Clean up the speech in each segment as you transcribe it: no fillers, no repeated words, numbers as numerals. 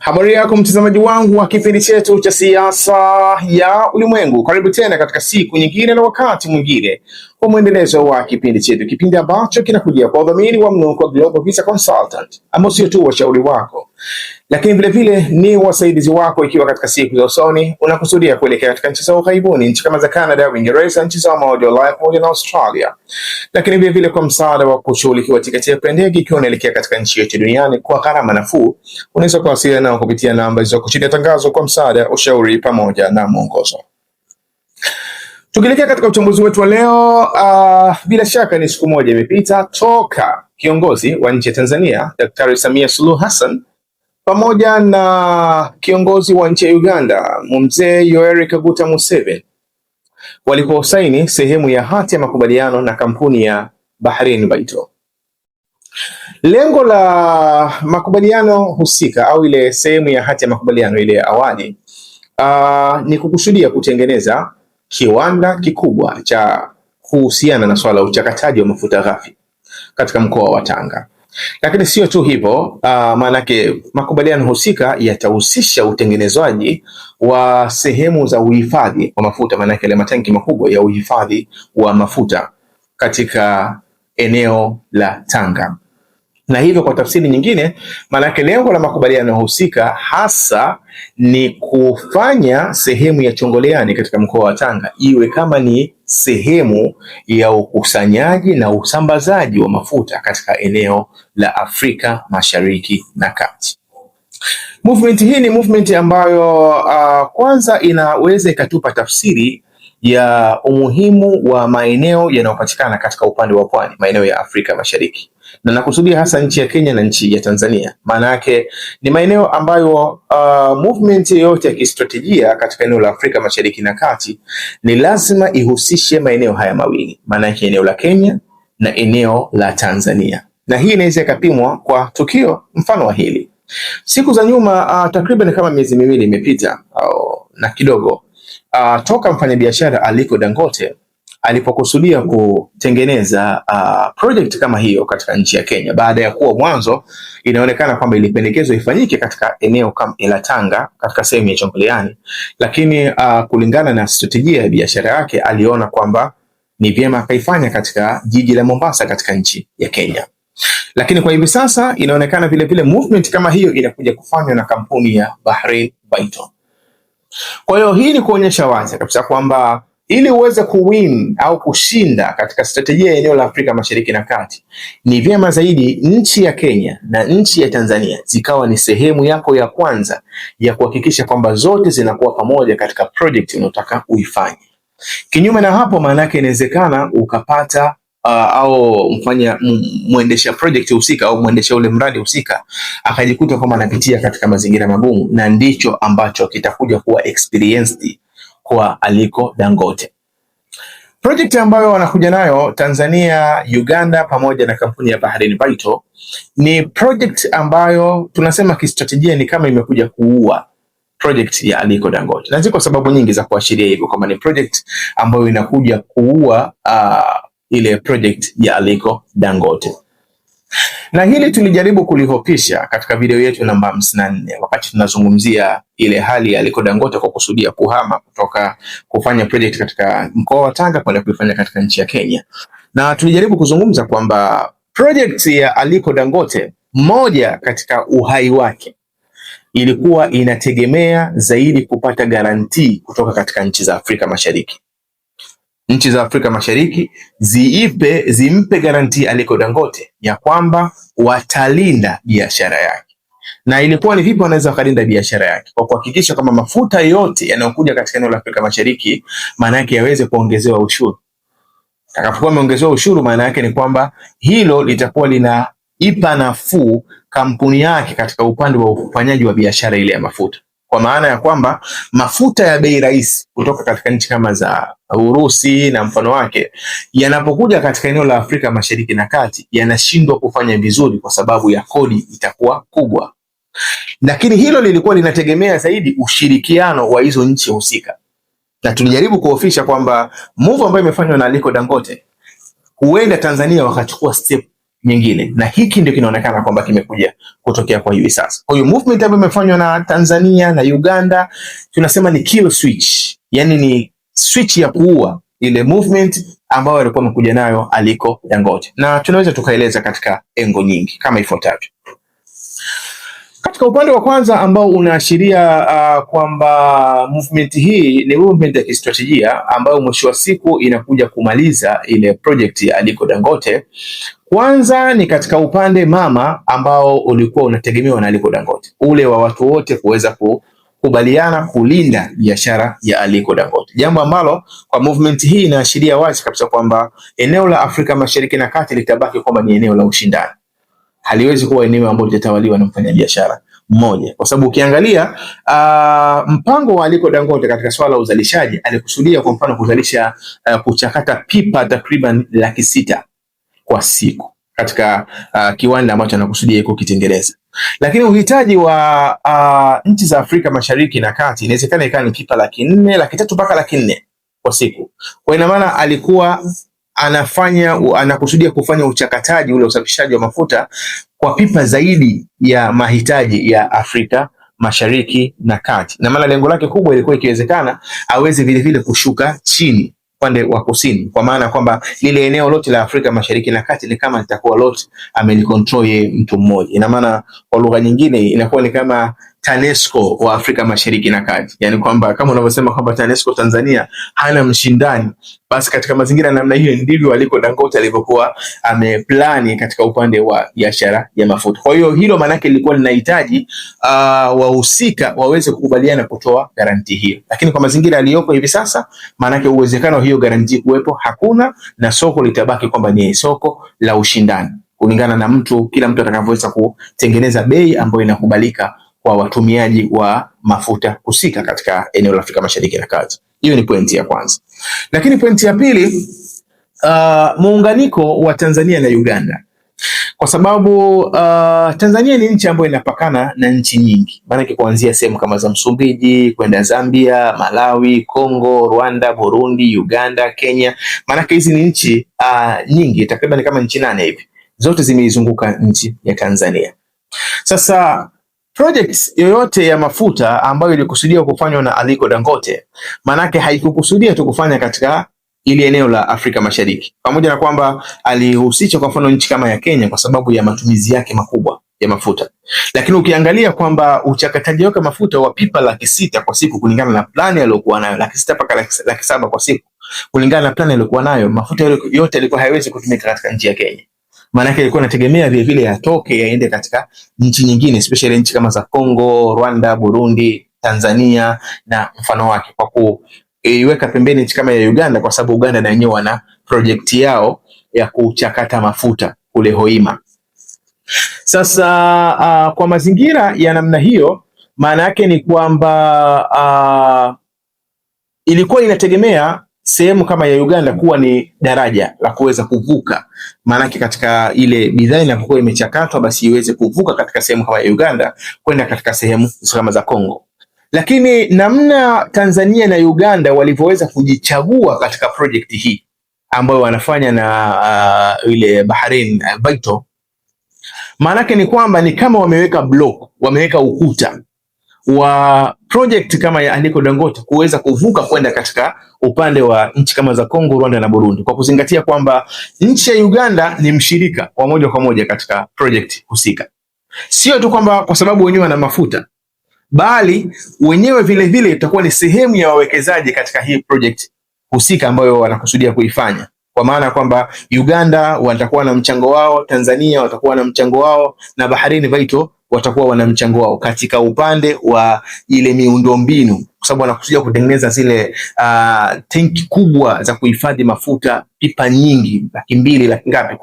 Habari yako mtazamaji wangu wa kipindi chetu cha siasa ya ulimwengu. Karibu tena katika siku nyingine na wakati mwingine kwa mwendelezo wa kipindi chetu, kipindi ambacho kinakujia kwa udhamini wa Mnukwa Global Visa Consultant, ambao sio tu washauri wako lakini vile vile ni wasaidizi wako, ikiwa katika siku za usoni unakusudia kuelekea katika nchi za ughaibuni, nchi kama za Canada, Uingereza, nchi za Ulaya pamoja na Australia, lakini vile vile kwa msaada wa kushughulikiwa tiketi ya ndege ikiwa unaelekea katika nchi yote duniani kwa gharama nafuu. Unaweza kuwasiliana nao kupitia namba hizo chini ya tangazo kwa msaada, ushauri pamoja na mwongozo. Tukielekea katika uchambuzi wetu wa leo, bila shaka ni siku moja imepita toka kiongozi wa nchi ya Tanzania Daktari Samia Suluhu Hassan pamoja na kiongozi wa nchi ya Uganda Mzee Yoweri Kaguta Museveni waliposaini sehemu ya hati ya makubaliano na kampuni ya Bahrain Baito. Lengo la makubaliano husika au ile sehemu ya hati ya makubaliano ile ya awali ni kukusudia kutengeneza kiwanda kikubwa cha kuhusiana na swala uchakataji wa mafuta ghafi katika mkoa wa Tanga. Lakini sio tu hivyo, maanake makubaliano husika yatahusisha utengenezwaji wa sehemu za uhifadhi wa mafuta, maanake ile matanki makubwa ya uhifadhi wa mafuta katika eneo la Tanga. Na hivyo kwa tafsiri nyingine, maanake lengo la makubaliano husika hasa ni kufanya sehemu ya Chongoleani katika mkoa wa Tanga iwe kama ni sehemu ya ukusanyaji na usambazaji wa mafuta katika eneo la Afrika Mashariki na Kati. Movement hii ni movement ambayo kwanza inaweza ikatupa tafsiri ya umuhimu wa maeneo yanayopatikana katika upande wa pwani, maeneo ya Afrika Mashariki. Na nakusudia hasa nchi ya Kenya na nchi ya Tanzania. Maana yake ni maeneo ambayo movement yoyote ya kistratejia katika eneo la Afrika Mashariki na Kati ni lazima ihusishe maeneo haya mawili, maana yake eneo la Kenya na eneo la Tanzania. Na hii inaweza ikapimwa kwa tukio mfano wa hili. Siku za nyuma, takriban kama miezi miwili imepita na kidogo, toka mfanyabiashara Aliko Dangote alipokusudia kutengeneza project kama hiyo katika nchi ya Kenya, baada ya kuwa mwanzo inaonekana kwamba ilipendekezwa ifanyike katika eneo kama la Tanga katika sehemu ya Chongoleani, lakini kulingana na strategia ya biashara yake aliona kwamba ni vyema akaifanya katika jiji la Mombasa katika nchi ya Kenya. Lakini kwa hivi sasa inaonekana vile vile movement kama hiyo inakuja kufanywa na kampuni ya Bahrain Baito. Kwa hiyo hii ni kuonyesha wazi kabisa kwamba ili uweze kuwin au kushinda katika strategia ya eneo la Afrika Mashariki na Kati, ni vyema zaidi nchi ya Kenya na nchi ya Tanzania zikawa ni sehemu yako ya kwanza ya kuhakikisha kwamba zote zinakuwa pamoja katika project unayotaka uifanye. Kinyume na hapo, maana yake inawezekana ukapata au muendesha project husika au muendesha ule mradi husika akajikuta kama anapitia katika mazingira magumu, na ndicho ambacho kitakuja kuwa experienced kwa Aliko Dangote. Project ambayo wanakuja nayo Tanzania, Uganda pamoja na kampuni ya Bahrain Baito ni project ambayo tunasema kistrategia ni kama imekuja kuua project ya Aliko Dangote. Na ziko sababu nyingi za kuashiria hivyo kama ni project ambayo inakuja kuua ile project ya Aliko Dangote. Na hili tulijaribu kulihopisha katika video yetu namba 54 wakati tunazungumzia ile hali ya Aliko Dangote kwa kusudia kuhama kutoka kufanya project katika mkoa wa Tanga kwenda kuifanya katika nchi ya Kenya. Na tulijaribu kuzungumza kwamba project ya Aliko Dangote, moja katika uhai wake ilikuwa inategemea zaidi kupata garantii kutoka katika nchi za Afrika Mashariki. Nchi za Afrika Mashariki zimpe garanti Aliko Dangote ya kwamba watalinda biashara yake. Na ilikuwa ni vipi wanaweza kulinda biashara yake? Kwa kuhakikisha kama mafuta yote yanayokuja katika eneo la Afrika Mashariki maana yake yaweze kuongezewa ushuru. Atakapokuwa ameongezewa ushuru, maana yake ni kwamba hilo litakuwa linaipa nafuu kampuni yake katika upande wa ufanyaji wa biashara ile ya mafuta. Kwa maana ya kwamba mafuta ya bei rahisi kutoka katika nchi kama za Urusi na mfano wake yanapokuja katika eneo la Afrika Mashariki na Kati yanashindwa kufanya vizuri kwa sababu ya kodi itakuwa kubwa. Lakini hilo lilikuwa linategemea zaidi ushirikiano wa hizo nchi husika. Na tulijaribu kuofisha kwamba move ambayo imefanywa na Aliko Dangote, huenda Tanzania wakachukua step nyingine, na hiki ndio kinaonekana kwamba kimekuja kutokea kwa hivi sasa. Kwa hiyo movement ambayo imefanywa na Tanzania na Uganda tunasema ni kill switch, yani ni switch ya kuua ile movement ambayo alikuwa amekuja nayo Aliko Dangote, na tunaweza tukaeleza katika engo nyingi kama ifuatavyo. Katika upande wa kwanza ambao unaashiria kwamba movement hii ni movement ya kistratejia ambayo mwisho wa siku inakuja kumaliza ile project ya Aliko Dangote. Kwanza ni katika upande mama ambao ulikuwa unategemewa na Aliko Dangote, ule wa watu wote kuweza kukubaliana kulinda biashara ya Aliko Dangote, jambo ambalo kwa movement hii inaashiria wazi kabisa kwamba eneo la Afrika Mashariki na Kati litabaki kwamba ni eneo la ushindani, haliwezi kuwa eneo ambalo litatawaliwa na mfanyabiashara mmoja, kwa sababu ukiangalia mpango wa Aliko Dangote katika swala la uzalishaji alikusudia kwa mfano kuzalisha kuchakata pipa takriban 600,000 kwa siku katika kiwanda ambacho anakusudia kukitengeneza, lakini uhitaji wa nchi za Afrika Mashariki na Kati inawezekana ikawa ni pipa 400,000, 300,000 mpaka 400,000 kwa siku. Kwa ina maana alikuwa anakusudia kufanya uchakataji ule usafirishaji wa mafuta kwa pipa zaidi ya mahitaji ya Afrika Mashariki na Kati, na maana lengo lake kubwa ilikuwa ikiwezekana aweze vile vile kushuka chini upande wa kusini, kwa maana kwamba lile eneo lote la Afrika Mashariki na Kati ni kama litakuwa lote amelicontrol mtu mmoja. Ina maana kwa lugha nyingine inakuwa ni kama TANESCO wa Afrika Mashariki na Kati, yani kwamba kama unavyosema kwamba TANESCO Tanzania hana mshindani, basi katika mazingira namna hiyo ndivyo Aliko Dangote alivyokuwa ameplani katika upande wa biashara ya mafuta. Kwa hiyo hilo maana yake lilikuwa linahitaji wahusika waweze kukubaliana kutoa garanti hiyo, lakini kwa mazingira yaliyopo hivi sasa maana yake uwezekano wa hiyo garanti kuwepo hakuna, na soko litabaki kwamba ni soko la ushindani kulingana na kila mtu atakavyoweza kutengeneza bei ambayo inakubalika kwa watumiaji wa mafuta husika katika eneo la Afrika Mashariki na Kati. Hiyo ni pointi ya kwanza. Lakini pointi ya pili, muunganiko wa Tanzania na Uganda, kwa sababu Tanzania ni nchi ambayo inapakana na nchi nyingi, maana kuanzia sehemu kama za Msumbiji kwenda Zambia, Malawi, Kongo, Rwanda, Burundi, Uganda, Kenya. Maana hizi ni nchi nyingi, takriban kama nchi 8 hivi, zote zimeizunguka nchi ya Tanzania. Sasa projects yoyote ya mafuta ambayo ilikusudia kufanywa na Aliko Dangote, manake haikukusudia tu kufanya katika ili eneo la Afrika Mashariki, pamoja na kwamba alihusisha kwa mfano nchi kama ya Kenya kwa sababu ya matumizi yake makubwa ya mafuta, lakini ukiangalia kwamba uchakataji wake mafuta wa pipa 600,000 kwa siku kulingana na plani aliyokuwa nayo, 600,000 mpaka 700,000 kwa siku kulingana na plani aliyokuwa nayo, mafuta yote yalikuwa hayawezi kutumika katika nchi ya Kenya. Maana yake ilikuwa inategemea vile vile yatoke yaende katika nchi nyingine, especially nchi kama za Kongo, Rwanda, Burundi, Tanzania na mfano wake, kwa kuiweka pembeni nchi kama ya Uganda, kwa sababu Uganda na wenyewe wana project yao ya kuchakata mafuta kule Hoima. Sasa kwa mazingira ya namna hiyo, maana yake ni kwamba ilikuwa inategemea sehemu kama ya Uganda kuwa ni daraja la kuweza kuvuka, maanake katika ile bidhaa inapokuwa imechakatwa basi iweze kuvuka katika sehemu kama ya Uganda kwenda katika sehemu kama za Kongo. Lakini namna Tanzania na Uganda walivyoweza kujichagua katika project hii ambayo wanafanya na ile Bahrain Vito, maanake ni kwamba ni kama wameweka block, wameweka ukuta wa project kama ya Aliko Dangote kuweza kuvuka kwenda katika upande wa nchi kama za Kongo, Rwanda na Burundi, kwa kuzingatia kwamba nchi ya Uganda ni mshirika wa moja kwa moja katika project husika. Sio tu kwamba kwa sababu wenyewe wana mafuta, bali wenyewe vile vile itakuwa ni sehemu ya wawekezaji katika hii project husika ambayo wanakusudia kuifanya, kwa maana kwamba Uganda watakuwa na mchango wao, Tanzania watakuwa na mchango wao, na Bahrain Vito watakuwa wana mchango wao katika upande wa ile miundombinu, kwa sababu wanakusudia kutengeneza zile tanki kubwa za kuhifadhi mafuta, pipa nyingi 200,000 laki ngapi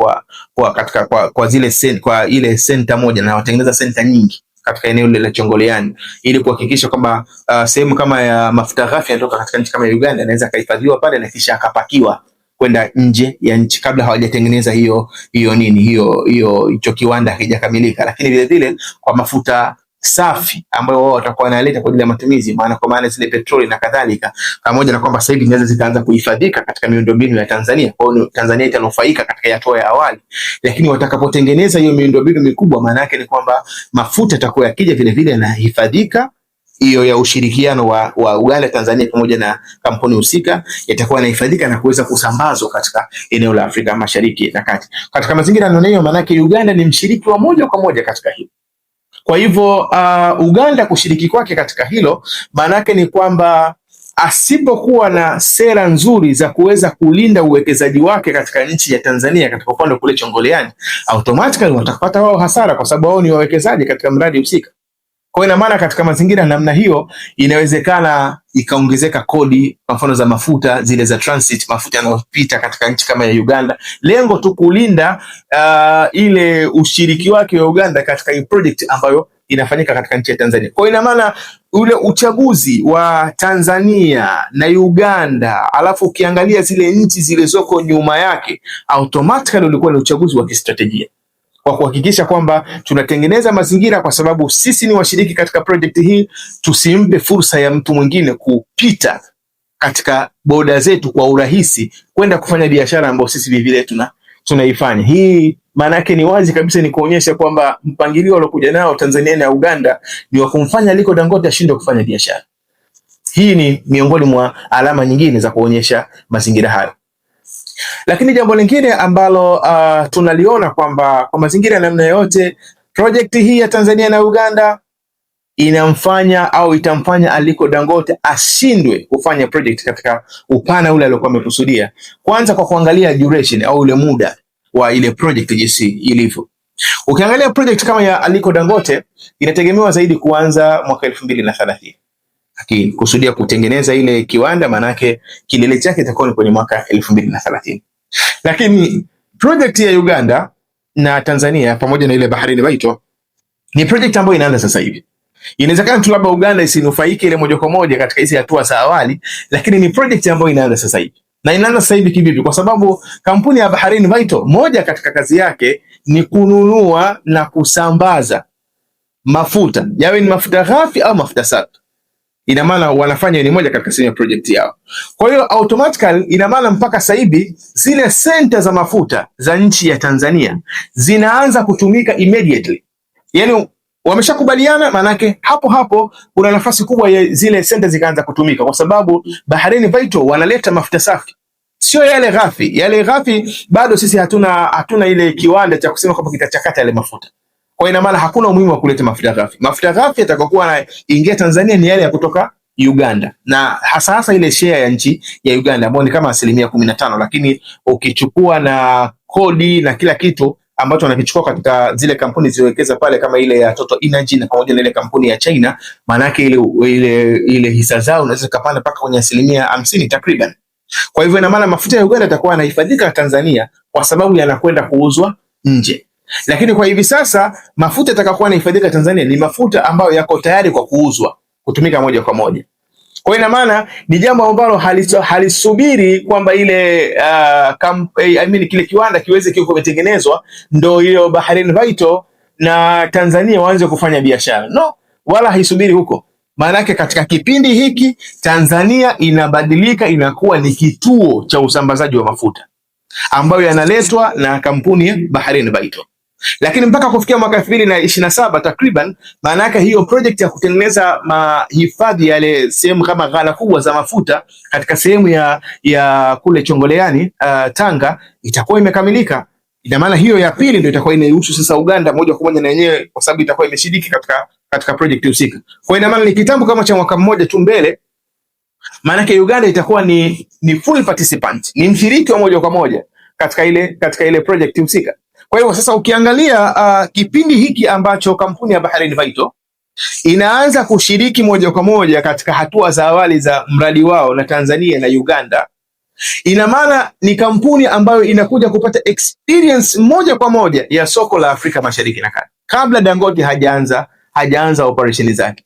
kwa zile kwa ile senta moja, na watengeneza senta nyingi katika eneo la Chongoleani ili kuhakikisha kwamba sehemu kama ya mafuta ghafi yanatoka katika nchi kama ya Uganda inaweza kuhifadhiwa pale na kisha akapakiwa kwenda nje ya nchi kabla hawajatengeneza hicho kiwanda hakijakamilika. Lakini vile vile kwa mafuta safi ambayo wao watakuwa wanaleta kwa ajili ya matumizi, kwa maana zile petroli na kadhalika, pamoja na kwamba sasa hivi zinaweza zikaanza kuhifadhika katika miundombinu ya Tanzania. Kwa hiyo Tanzania itanufaika katika hatua ya awali, lakini watakapotengeneza hiyo miundombinu mikubwa, maana yake ni kwamba mafuta yatakuwa yakija vile vile yanahifadhika, hiyo ya ushirikiano wa Uganda, Tanzania pamoja na kampuni husika yatakuwa yanahifadhika na kuweza kusambazwa katika eneo la Afrika Mashariki na Kati. Katika mazingira namna hiyo, maana yake Uganda ni mshiriki wa moja kwa moja katika hilo. Kwa hivyo Uganda kushiriki kwake katika hilo, maana yake ni kwamba asipokuwa na sera nzuri za kuweza kulinda uwekezaji wake katika nchi ya Tanzania katika upande kule Chongoleani, automatically watapata wao hasara, kwa sababu wao ni wawekezaji katika mradi husika. Kwa ina maana katika mazingira namna hiyo inawezekana ikaongezeka kodi, kwa mfano za mafuta zile za transit, mafuta yanayopita katika nchi kama ya Uganda, lengo tu kulinda ile ushiriki wake wa Uganda katika hii project ambayo inafanyika katika nchi ya Tanzania. Kwa ina maana ule uchaguzi wa Tanzania na Uganda, alafu ukiangalia zile nchi zilizoko nyuma yake, automatically ulikuwa ni uchaguzi wa kistratejia, kwa kuhakikisha kwamba tunatengeneza mazingira, kwa sababu sisi ni washiriki katika project hii, tusimpe fursa ya mtu mwingine kupita katika boda zetu kwa urahisi kwenda kufanya biashara ambayo sisi vile tunaifanya. Hii maana yake ni wazi kabisa, ni kuonyesha kwamba mpangilio uliokuja nao Tanzania na Uganda ni wa kumfanya Aliko Dangote ashindwe kufanya biashara. Hii ni miongoni mwa alama nyingine za kuonyesha mazingira hayo. Lakini jambo lingine ambalo tunaliona kwamba kwa mazingira ya namna yote, project hii ya Tanzania na Uganda inamfanya au itamfanya Aliko Dangote ashindwe kufanya project katika upana ule aliokuwa amekusudia. Kwanza kwa kuangalia duration au ule muda wa ile project jinsi ilivyo. Ukiangalia project kama ya Aliko Dangote inategemewa zaidi kuanza mwaka 2030. Lakini kusudia kutengeneza ile kiwanda, manake kilele chake itakuwa ni kwenye mwaka 2030. Lakini project ya Uganda na Tanzania pamoja na ile Baharini Baito ni project ambayo inaanza sasa hivi. Inawezekana tu labda Uganda isinufaike ile moja kwa moja katika hizo hatua za awali, lakini ni project ambayo inaanza sasa hivi. Na inaanza sasa hivi kivipi? Kwa sababu kampuni ya Baharini Baito, moja katika kazi yake ni kununua na kusambaza mafuta, yawe ni mafuta ghafi au mafuta safi. Ina maana wanafanya ni moja katika sehemu ya project yao. Kwa hiyo automatically ina maana mpaka sasa hivi zile center za mafuta za nchi ya Tanzania zinaanza kutumika immediately. Yaani wameshakubaliana, manake hapo hapo kuna nafasi kubwa ya zile center zikaanza kutumika, kwa sababu Baharini Baito wanaleta mafuta safi, sio yale ghafi. Yale ghafi bado sisi hatuna ile kiwanda cha kusema kwamba kitachakata yale mafuta. Kwa ina maana hakuna umuhimu wa kuleta mafuta ghafi. Mafuta ghafi yatakayokuwa na ingia Tanzania ni yale ya kutoka Uganda, na hasa ile share ya nchi ya Uganda ambayo ni kama 15%, lakini ukichukua na kodi na kila kitu ambacho wanakichukua katika zile kampuni zilizowekeza pale kama ile ya Total Energy na pamoja na ile kampuni ya China, maana yake ile hisa zao unaweza kupanda mpaka kwenye 50% takriban. Kwa hivyo ina maana mafuta ya Uganda yatakuwa yanahifadhika Tanzania kwa sababu yanakwenda kuuzwa nje. Lakini kwa hivi sasa mafuta yatakayokuwa yanahifadhika Tanzania ni mafuta ambayo yako tayari kwa kuuzwa, kutumika moja kwa moja. Kwa ina maana ni jambo ambalo halisubiri kwamba ile kile kiwanda kiweze kiko kimetengenezwa ndio hiyo Baharini Baito na Tanzania waanze kufanya biashara. No, wala haisubiri huko. Maana yake katika kipindi hiki Tanzania inabadilika, inakuwa ni kituo cha usambazaji wa mafuta ambayo yanaletwa na kampuni ya Baharini Baito. Lakini mpaka kufikia mwaka 2027 takriban, maana yake hiyo project ya kutengeneza mahifadhi yale sehemu kama ghala kubwa za mafuta katika sehemu ya kule Chongoleani Tanga itakuwa imekamilika. Ina maana hiyo ya pili ndio itakuwa inahusu sasa Uganda moja kwa moja na yenyewe, kwa sababu itakuwa imeshiriki katika project husika. Kwa ina maana ni kitambo kama cha mwaka mmoja tu mbele, maana yake Uganda itakuwa ni full participant, ni mshiriki wa moja kwa moja katika ile project husika. Kwa hiyo sasa ukiangalia kipindi hiki ambacho kampuni ya Baharini Baito inaanza kushiriki moja kwa moja katika hatua za awali za mradi wao na Tanzania na Uganda, ina maana ni kampuni ambayo inakuja kupata experience moja kwa moja ya soko la Afrika Mashariki na Kati kabla Dangote hajaanza operation zake.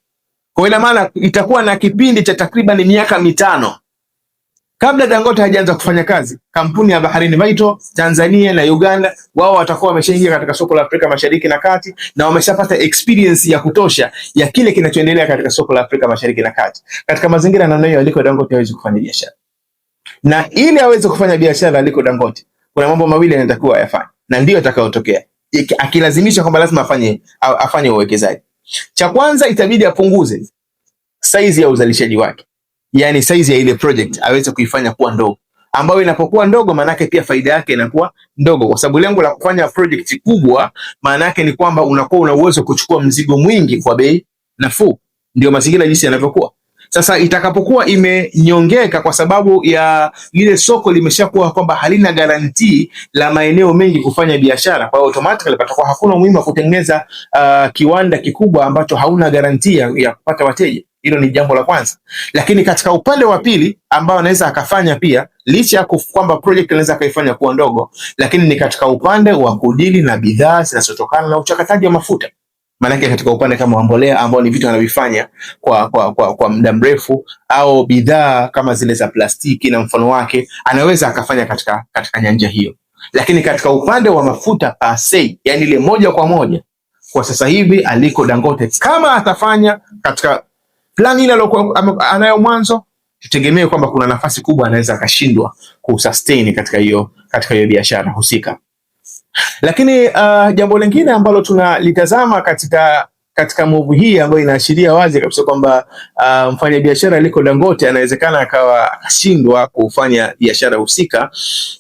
Kwa ina maana itakuwa na kipindi cha takriban miaka 5 kabla Dangote hajaanza kufanya kazi, kampuni ya Bahrain Vital Tanzania na Uganda wao watakuwa wameshaingia katika soko la Afrika Mashariki na Kati na wameshapata experience ya kutosha ya kile kinachoendelea katika soko la Afrika Mashariki na Kati. Katika mazingira namna hiyo, Aliko Dangote hawezi kufanya biashara. Na ili aweze kufanya biashara Aliko Dangote, kuna mambo mawili yanatakiwa ayafanye na ndio atakayotokea. Akilazimisha kwamba lazima afanye uwekezaji. Cha kwanza, itabidi apunguze size ya uzalishaji wake. Yani size ya ile project aweze kuifanya kuwa ndogo, ambayo inapokuwa ndogo manake pia faida yake inakuwa ndogo, kwa sababu lengo la kufanya project kubwa manake ni kwamba unakuwa una uwezo kuchukua mzigo mwingi kwa bei nafuu. Ndio mazingira jinsi yanavyokuwa. Sasa itakapokuwa imenyongeka kwa sababu ya lile soko limeshakuwa kwamba halina guarantee la maeneo mengi kufanya biashara, kwa hiyo automatically patakuwa hakuna umuhimu wa kutengeneza kiwanda kikubwa ambacho hauna guarantee ya kupata wateja. Hilo ni jambo la kwanza. Lakini katika upande wa pili ambao anaweza akafanya pia, licha ya kwamba project anaweza akaifanya kuwa ndogo, lakini ni katika upande wa kudili na bidhaa zinazotokana na uchakataji wa mafuta. Maanake katika upande kama wa mbolea ambao ni vitu anavifanya kwa muda mrefu, au bidhaa kama zile za plastiki na mfano wake, anaweza akafanya katika nyanja hiyo. Lakini katika upande wa mafuta per se, yani ile moja kwa moja, kwa sasa hivi Aliko Dangote kama atafanya katika plani ile anayo mwanzo, tutegemee kwamba kuna nafasi kubwa anaweza akashindwa kusustain katika hiyo biashara husika. Lakini jambo lingine ambalo tunalitazama katika move hii ambayo inaashiria wazi kabisa kwamba mfanyabiashara Aliko Dangote anawezekana akawa akashindwa kufanya biashara husika,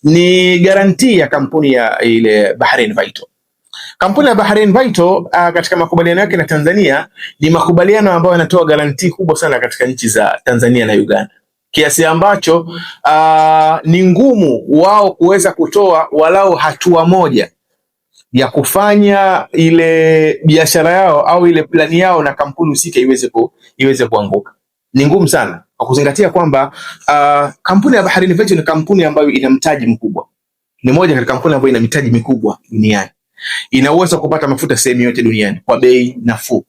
ni garantii ya kampuni ya ile Bahrain Vital. Kampuni ya Bahrain Vital katika makubaliano yake na Tanzania ni makubaliano ambayo yanatoa garantii kubwa sana katika nchi za Tanzania na Uganda, kiasi ambacho ni ngumu wao kuweza kutoa walau hatua moja ya kufanya ile biashara yao au ile plani yao na kampuni husika iweze kuanguka. Ni ngumu sana kwa kuzingatia kwamba kampuni ya Bahrain Vital ni kampuni ambayo ina mtaji mkubwa. Ni moja katika kampuni ambayo ina mitaji mikubwa duniani. Ina uwezo kupata mafuta sehemu yote duniani kwa bei nafuu.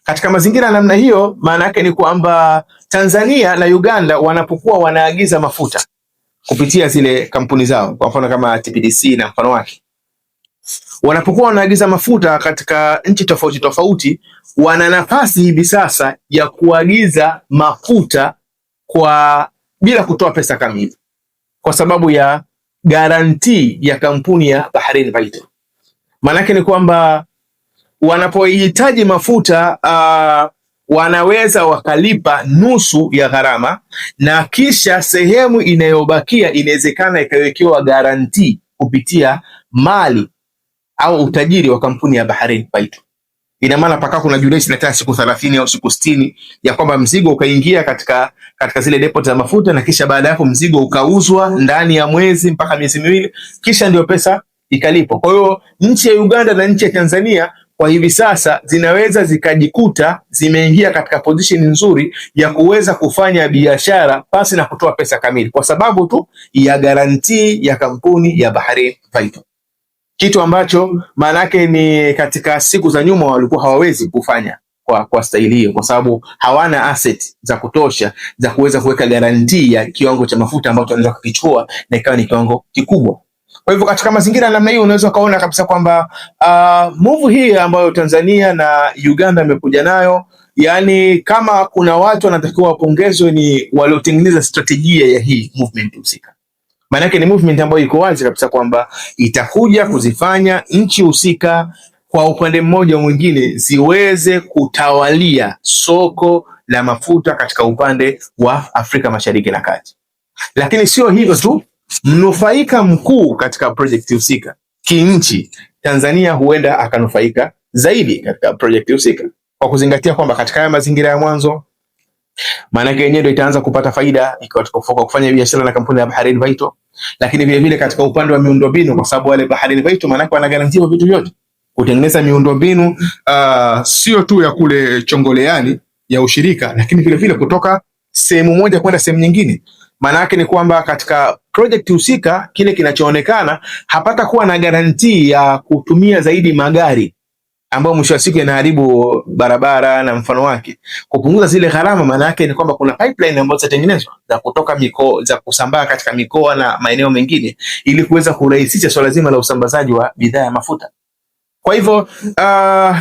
Katika mazingira namna hiyo, maana yake ni kwamba Tanzania na Uganda wanapokuwa wanaagiza mafuta kupitia zile kampuni zao, kwa mfano kama TPDC na mfano wake, wanapokuwa wanaagiza mafuta katika nchi tofauti tofauti, wana nafasi hivi sasa ya kuagiza mafuta bila kutoa pesa kamili, kwa sababu ya guarantee ya kampuni ya Bahrain Vital. Maanake ni kwamba wanapohitaji mafuta wanaweza wakalipa nusu ya gharama, na kisha sehemu inayobakia inawezekana ikawekewa guarantee kupitia mali au utajiri wa kampuni ya Bahrain Vital. Ina maana paka kuna duration hata siku 30 au siku 60 ya kwamba mzigo ukaingia katika zile depot za mafuta, na kisha baada ya hapo mzigo ukauzwa ndani ya mwezi mpaka miezi miwili, kisha ndio pesa ikalipwa. Kwa hiyo nchi ya Uganda na nchi ya Tanzania kwa hivi sasa zinaweza zikajikuta zimeingia katika position nzuri ya kuweza kufanya biashara pasi na kutoa pesa kamili, kwa sababu tu ya guarantee ya kampuni ya Bahrain Vital. Kitu ambacho maanake ni katika siku za nyuma walikuwa hawawezi kufanya kwa staili hiyo, kwa sababu hawana asset za kutosha za kuweza kuweka guarantee ya kiwango cha mafuta ambacho wanaweza kukichukua na ikawa ni kiwango kikubwa. Kwa hivyo katika mazingira namna hiyo unaweza kaona kabisa kwamba move hii ambayo Tanzania na Uganda imekuja nayo, yani kama kuna watu wanatakiwa wapongezwe ni waliotengeneza strategia ya hii movement husika. Maana yake ni movement ambayo iko wazi kabisa kwamba itakuja kuzifanya nchi husika kwa upande mmoja au mwingine ziweze kutawalia soko la mafuta katika upande wa Afrika Mashariki na Kati. Lakini sio hivyo tu, mnufaika mkuu katika project husika kinchi, Tanzania huenda akanufaika zaidi katika project husika, kwa kuzingatia kwamba katika haya mazingira ya mwanzo, maana yake yenyewe ndio itaanza kupata faida ikiwa tukofoka kufanya biashara na kampuni ya Bahrain Vital. Lakini vile vile katika upande wa miundombinu, kwa sababu wale Bahrain Vital maana yake wanagarantiwa vitu vyote, kutengeneza miundombinu sio tu ya kule Chongoleani ya ushirika, lakini vile vile kutoka sehemu moja kwenda sehemu nyingine. Maana yake ni kwamba katika project husika kile kinachoonekana hapata kuwa na guarantee ya kutumia zaidi magari ambayo mwisho wa siku inaharibu barabara na mfano wake. Kupunguza zile gharama, maana yake ni kwamba kuna pipeline ambazo zitatengenezwa za kutoka mikoa, za kusambaa katika mikoa na maeneo mengine, ili kuweza kurahisisha swala zima la usambazaji wa bidhaa ya mafuta. Kwa hivyo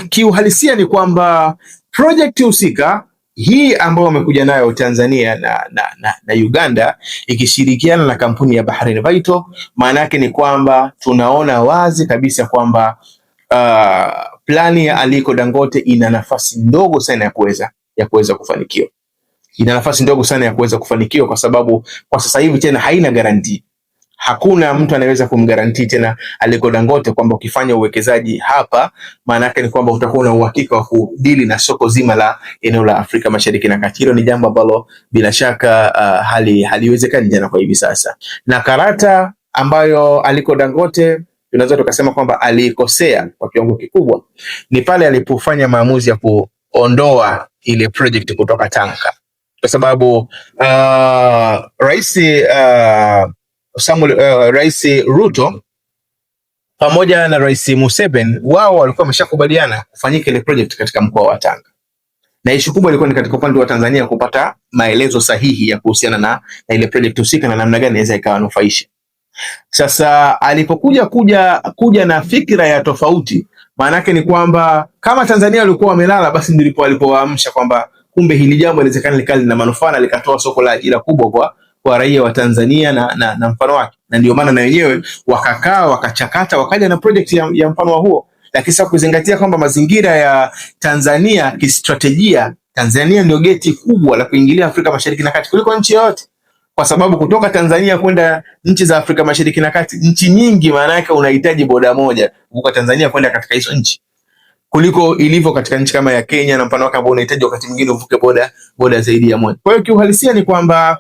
kiuhalisia ni kwamba project husika hii ambayo wamekuja nayo Tanzania na Uganda ikishirikiana na kampuni ya Bahrain Vital, maana yake ni kwamba tunaona wazi kabisa kwamba plani ya Aliko Dangote ina nafasi ndogo sana ya kuweza kufanikiwa. Ina nafasi ndogo sana ya kuweza kufanikiwa kwa sababu kwa sasa hivi tena haina guarantee. Hakuna mtu anaweza kumgarantii tena Aliko Dangote kwamba ukifanya uwekezaji hapa, maana yake ni kwamba utakuwa na uhakika wa kudili na soko zima la eneo la Afrika Mashariki na Kati. Hilo ni jambo ambalo bila shaka haliwezekani jana kwa hivi sasa. Na karata ambayo Aliko Dangote tunaweza tukasema kwamba alikosea kwa kiwango kikubwa ni pale alipofanya maamuzi ya kuondoa ile project kutoka Tanga, kwa sababu Rais Ruto pamoja na Rais Museveni wao walikuwa wameshakubaliana kufanyika ile project katika mkoa wa Tanga, na ishu kubwa ilikuwa ni katika upande wa Tanzania kupata maelezo sahihi ya kuhusiana na ile project husika na namna gani inaweza ikawanufaisha. Sasa alipokuja na fikra ya tofauti, maana yake ni kwamba kama Tanzania walikuwa wamelala, basi ndipo walipoamsha kwamba kumbe hili jambo inawezekana likali na manufaa na likatoa soko la ajira kubwa kwa raia wa Tanzania na mfano wake, na ndio maana na wenyewe wakakaa wakachakata wakaja na project ya mfano huo. Lakini sasa kuzingatia kwamba mazingira ya Tanzania kistrategia, Tanzania ndio geti kubwa la kuingilia Afrika Mashariki na Kati kuliko nchi yoyote, kwa sababu kutoka Tanzania kwenda nchi za Afrika Mashariki na Kati, nchi nyingi, maana yake unahitaji boda moja kutoka Tanzania kwenda katika hizo nchi, kuliko ilivyo katika nchi kama ya Kenya na mfano wake ambao unahitaji wakati mwingine uvuke boda zaidi ya moja. Kwa hiyo kiuhalisia ni kwamba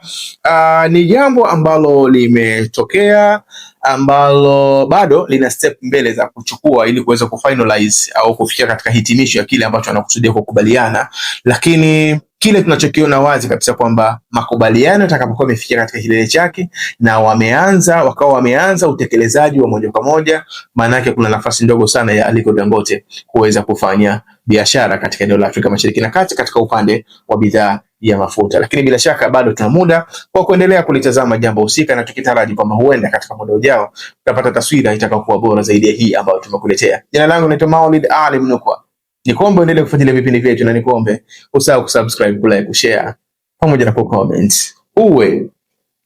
ni jambo ambalo limetokea ambalo bado lina step mbele za kuchukua ili kuweza kufinalize au kufikia katika hitimisho ya kile ambacho anakusudia kukubaliana, lakini kile tunachokiona wazi kabisa kwamba makubaliano yatakapokuwa yamefikia katika kilele chake na wameanza utekelezaji wa moja kwa moja, maana yake kuna nafasi ndogo sana ya Aliko Dangote kuweza kufanya biashara katika eneo la Afrika Mashariki na Kati katika upande wa bidhaa ya mafuta. Lakini bila shaka bado tuna muda kwa kuendelea kulitazama jambo husika, na tukitaraji kwamba huenda katika muda ujao tutapata taswira itakayokuwa bora zaidi ya hii ambayo tumekuletea. Jina langu naitwa Maulid Ali Mnukwa. Nikuombe endelee kufuatilia vipindi vyetu, na nikuombe usahau kusubscribe, kulike, kushare pamoja na kucomment. Uwe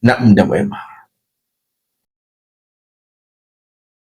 na muda mwema.